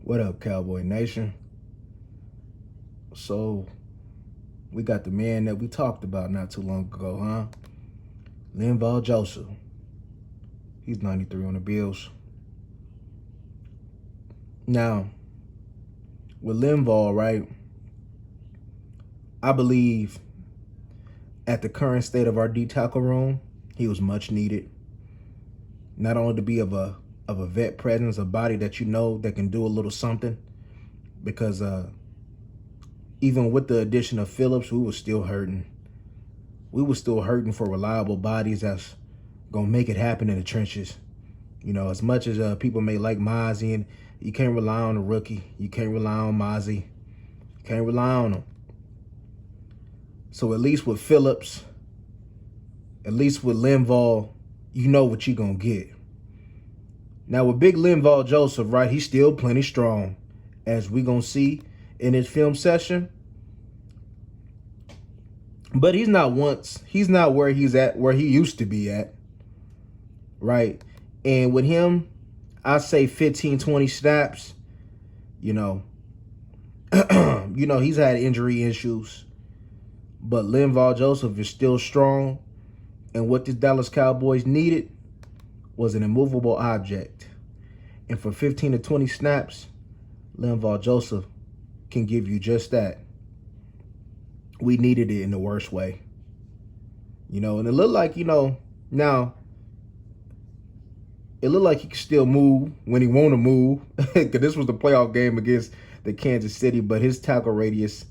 What up, Cowboy Nation? So, we got the man that we talked about not too long ago, huh? Linval Joseph. He's 93 on the Bills. Now, with Linval, right, I believe at the current state of our D tackle room, he was much needed. Not only to be of a vet presence, a body that you know that can do a little something, because even with the addition of Phillips, we were still hurting. We were still hurting for reliable bodies that's gonna make it happen in the trenches. You know, as much as people may like Mozzie, and you can't rely on a rookie. You can't rely on Mozzie. You can't rely on him. So at least with Phillips, at least with Linval, you know what you're gonna get. Now with Big Linval Joseph, right, he's still plenty strong, as we gonna see in his film session. But he's not where he's at, where he used to be at, right? And with him, I say 15, 20 snaps, you know, he's had injury issues, but Linval Joseph is still strong. And what this Dallas Cowboys needed was an immovable object. And for 15 to 20 snaps, Linval Joseph can give you just that. We needed it in the worst way. And it looked like, now, it looked like he could still move when he want to move. Because this was the playoff game against the Kansas City, but his tackle radius,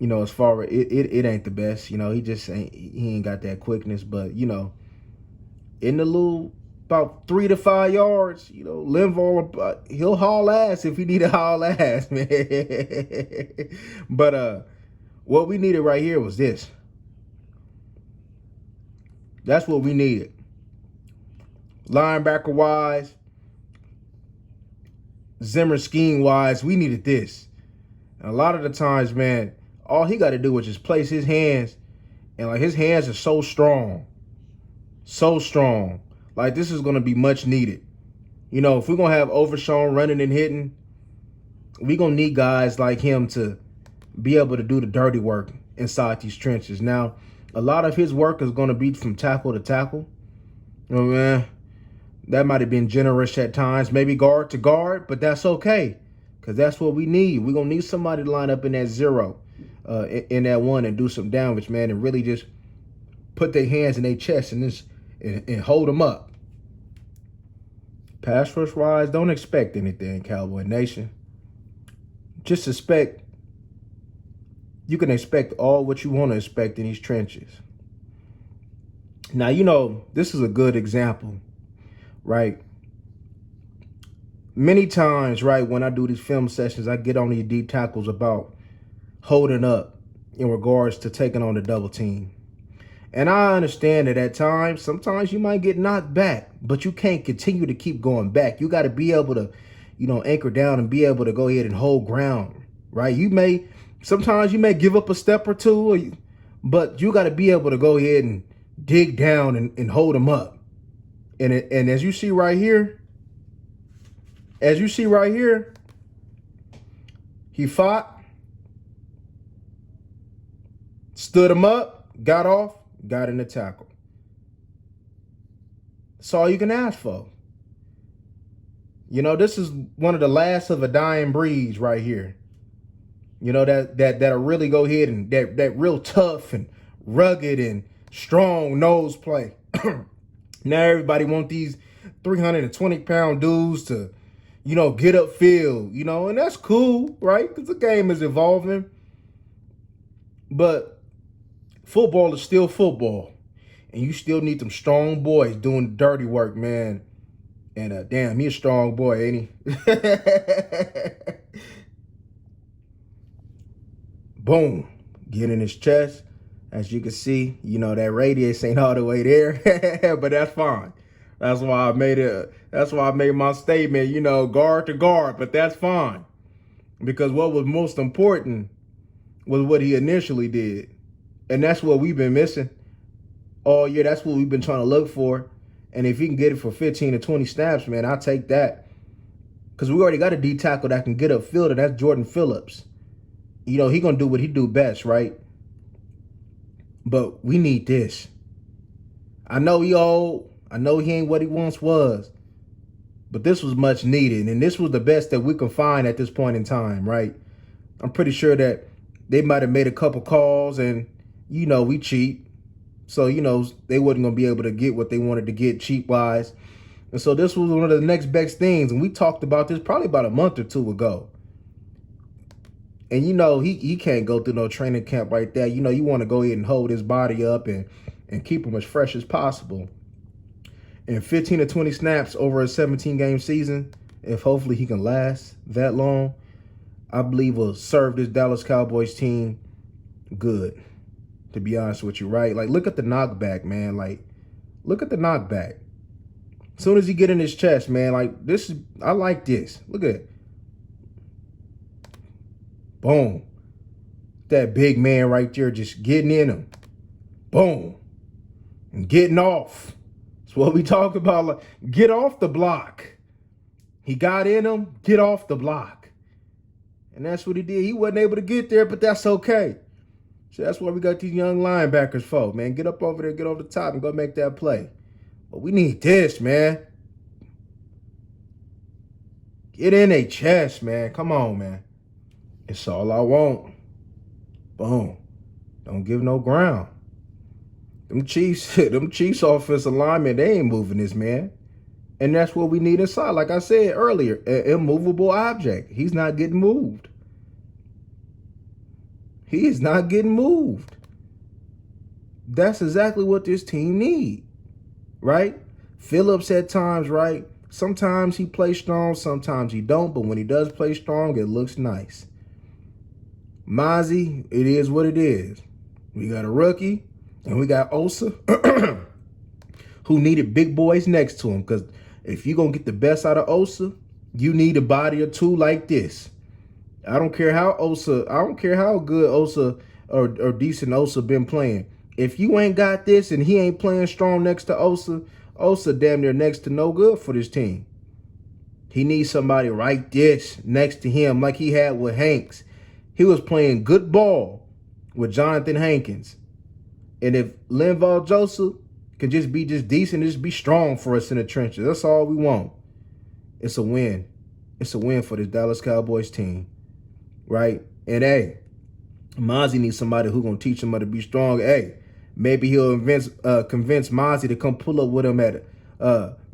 as far as it ain't the best. He ain't got that quickness. But, in the little about 3 to 5 yards, Linval, he'll haul ass if he need to haul ass, man. But what we needed right here was this. That's what we needed. Linebacker-wise, Zimmer scheme-wise, we needed this. And a lot of the times, man, all he got to do is just place his hands, and his hands are so strong. So strong. This is going to be much needed. If we're going to have Overshown running and hitting, we're going to need guys like him to be able to do the dirty work inside these trenches. Now, a lot of his work is going to be from tackle to tackle. Man, that might have been generous at times, maybe guard to guard, but that's okay, because that's what we need. We're going to need somebody to line up in that zero, in that one, and do some damage, man, and really just put their hands in their chest and hold them up. Pass rush wise, don't expect anything, Cowboy Nation. Just you can expect all what you want to expect in these trenches. Now, this is a good example, right? Many times, right, when I do these film sessions, I get on these D tackles about holding up in regards to taking on the double team. And I understand that at times, sometimes you might get knocked back, but you can't continue to keep going back. You got to be able to, anchor down and be able to go ahead and hold ground, right? Sometimes you may give up a step or two, but you got to be able to go ahead and dig down and hold them up. And as you see right here, he fought, stood him up, got off, got in the tackle. That's all you can ask for. This is one of the last of a dying breeds right here. That'll really go ahead and that real tough and rugged and strong nose play. Now everybody want these 320-pound dudes to, get upfield, and that's cool, right? Because the game is evolving. But football is still football. And you still need them strong boys doing the dirty work, man. And damn, he a strong boy, ain't he? Boom. Get in his chest. As you can see, that radius ain't all the way there. But that's fine. That's why I made my statement, guard to guard. But that's fine. Because what was most important was what he initially did. And that's what we've been missing all year. That's what we've been trying to look for. And if he can get it for 15 to 20 snaps, man, I'll take that. Because we already got a D tackle that can get upfield, and that's Jordan Phillips. You know, he going to do what he do best, right? But we need this. I know he old. I know he ain't what he once was. But this was much needed. And this was the best that we can find at this point in time, right? I'm pretty sure that they might have made a couple calls and, you know, we cheap. So, you know, they wasn't going to be able to get what they wanted to get cheap-wise. And so this was one of the next best things. And we talked about this probably about a month or two ago. And, you know, he can't go through no training camp right there. You know, you want to go ahead and hold his body up and keep him as fresh as possible. And 15 to 20 snaps over a 17-game season, if hopefully he can last that long, I believe will serve this Dallas Cowboys team good, to be honest with you, right? Like, look at the knockback, man. Like, look at the knockback. As soon as he get in his chest, man, like, this is, I like this. Look at it. Boom. That big man right there just getting in him. Boom. And getting off. That's what we talk about. Like, get off the block. He got in him, get off the block. And that's what he did. He wasn't able to get there, but that's okay. So that's why we got these young linebackers for, man. Get up over there, get over the top, and go make that play. But we need this, man. Get in a chest, man. Come on, man. It's all I want. Boom. Don't give no ground. Them Chiefs offensive linemen, they ain't moving this, man. And that's what we need inside. Like I said earlier, an immovable object. He's not getting moved. He is not getting moved. That's exactly what this team need, right? Phillips at times, right? Sometimes he plays strong, sometimes he don't. But when he does play strong, it looks nice. Mozzie, it is what it is. We got a rookie, and we got Osa, who needed big boys next to him. Because if you're going to get the best out of Osa, you need a body or two like this. I don't care how good Osa or decent Osa been playing. If you ain't got this and he ain't playing strong next to Osa, Osa damn near next to no good for this team. He needs somebody right this next to him like he had with Hanks. He was playing good ball with Jonathan Hankins. And if Linval Joseph can just be decent, just be strong for us in the trenches. That's all we want. It's a win. It's a win for this Dallas Cowboys team. Right? And hey, Mozzie needs somebody who's going to teach him how to be strong. Hey, maybe he'll convince Mozzie to come pull up with him at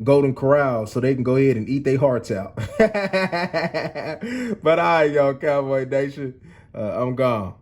Golden Corral so they can go ahead and eat their hearts out. But all right, y'all, Cowboy Nation, I'm gone.